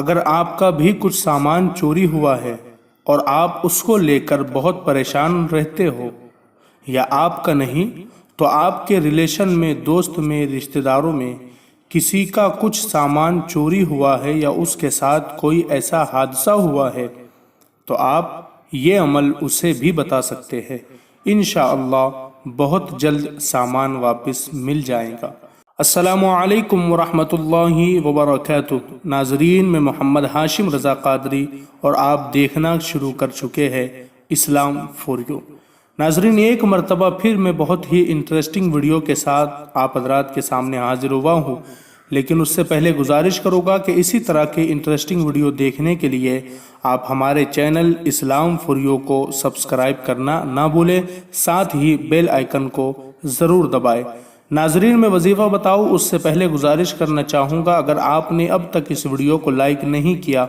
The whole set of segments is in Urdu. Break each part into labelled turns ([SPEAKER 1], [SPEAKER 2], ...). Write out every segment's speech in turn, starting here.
[SPEAKER 1] اگر آپ کا بھی کچھ سامان چوری ہوا ہے اور آپ اس کو لے کر بہت پریشان رہتے ہو، یا آپ کا نہیں تو آپ کے ریلیشن میں، دوست میں، رشتہ داروں میں کسی کا کچھ سامان چوری ہوا ہے یا اس کے ساتھ کوئی ایسا حادثہ ہوا ہے، تو آپ یہ عمل اسے بھی بتا سکتے ہیں۔ انشاءاللہ بہت جلد سامان واپس مل جائے گا۔ السلام علیکم ورحمۃ اللہ وبرکاتہ۔ ناظرین، میں محمد ہاشم رضا قادری اور آپ دیکھنا شروع کر چکے ہیں اسلام فور یو۔ ناظرین، ایک مرتبہ پھر میں بہت ہی انٹرسٹنگ ویڈیو کے ساتھ آپ حضرات کے سامنے حاضر ہوا ہوں، لیکن اس سے پہلے گزارش کروں گا کہ اسی طرح کے انٹرسٹنگ ویڈیو دیکھنے کے لیے آپ ہمارے چینل اسلام فور یو کو سبسکرائب کرنا نہ بھولیں، ساتھ ہی بیل آئیکن کو ضرور دبائیں۔ ناظرین، میں وظیفہ بتاؤں اس سے پہلے گزارش کرنا چاہوں گا، اگر آپ نے اب تک اس ویڈیو کو لائک نہیں کیا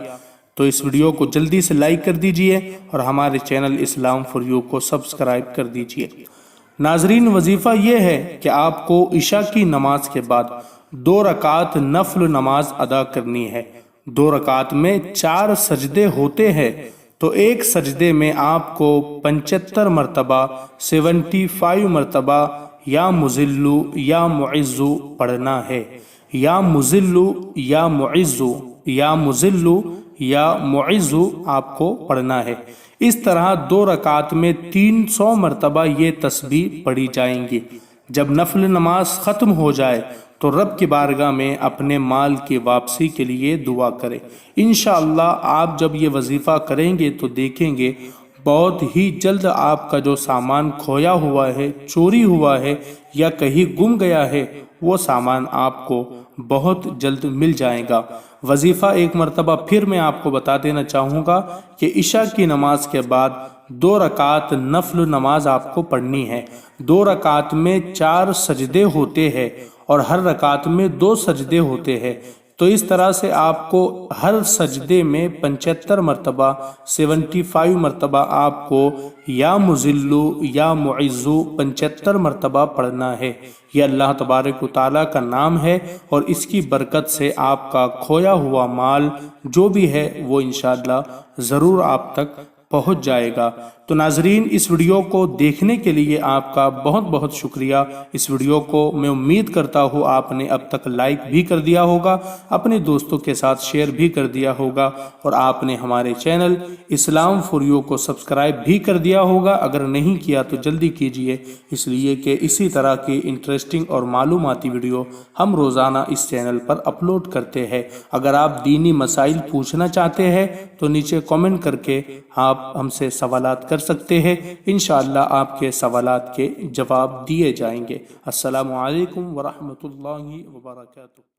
[SPEAKER 1] تو اس ویڈیو کو جلدی سے لائک کر دیجئے اور ہمارے چینل اسلام فور یو کو سبسکرائب کر دیجئے۔ ناظرین، وظیفہ یہ ہے کہ آپ کو عشاء کی نماز کے بعد 2 رکعت نفل نماز ادا کرنی ہے۔ 2 رکعت میں 4 سجدے ہوتے ہیں، تو ایک سجدے میں آپ کو 75 مرتبہ 75 مرتبہ یا مذلو یا معزو پڑھنا ہے۔ یا مذلو یا معزو، یا مذلو یا معزو آپ کو پڑھنا ہے۔ اس طرح 2 رکعت میں 300 مرتبہ یہ تسبیح پڑھی جائیں گی۔ جب نفل نماز ختم ہو جائے تو رب کی بارگاہ میں اپنے مال کی واپسی کے لیے دعا کریں۔ انشاءاللہ آپ جب یہ وظیفہ کریں گے تو دیکھیں گے بہت ہی جلد آپ کا جو سامان کھویا ہوا ہے، چوری ہوا ہے یا کہیں گم گیا ہے، وہ سامان آپ کو بہت جلد مل جائے گا۔ وظیفہ ایک مرتبہ پھر میں آپ کو بتا دینا چاہوں گا کہ عشاء کی نماز کے بعد 2 رکعت نفل نماز آپ کو پڑھنی ہے۔ 2 رکعت میں 4 سجدے ہوتے ہیں اور ہر رکعت میں 2 سجدے ہوتے ہیں، تو اس طرح سے آپ کو ہر سجدے میں 75 مرتبہ 75 مرتبہ آپ کو یا مذلو یا معزو 75 مرتبہ پڑھنا ہے۔ یہ اللہ تبارک و تعالیٰ کا نام ہے اور اس کی برکت سے آپ کا کھویا ہوا مال جو بھی ہے وہ انشاءاللہ ضرور آپ تک پہنچ جائے گا۔ تو ناظرین، اس ویڈیو کو دیکھنے کے لیے آپ کا بہت بہت شکریہ۔ اس ویڈیو کو میں امید کرتا ہوں آپ نے اب تک لائک بھی کر دیا ہوگا، اپنے دوستوں کے ساتھ شیئر بھی کر دیا ہوگا، اور آپ نے ہمارے چینل اسلام فور یو کو سبسکرائب بھی کر دیا ہوگا۔ اگر نہیں کیا تو جلدی کیجئے، اس لیے کہ اسی طرح کی انٹرسٹنگ اور معلوماتی ویڈیو ہم روزانہ اس چینل پر اپلوڈ کرتے ہیں۔ اگر آپ دینی مسائل پوچھنا چاہتے ہیں تو نیچے کامنٹ کر کے آپ ہم سے سوالات کر سکتے ہیں، انشاءاللہ آپ کے سوالات کے جواب دیے جائیں گے۔ السلام علیکم ورحمۃ اللہ وبرکاتہ۔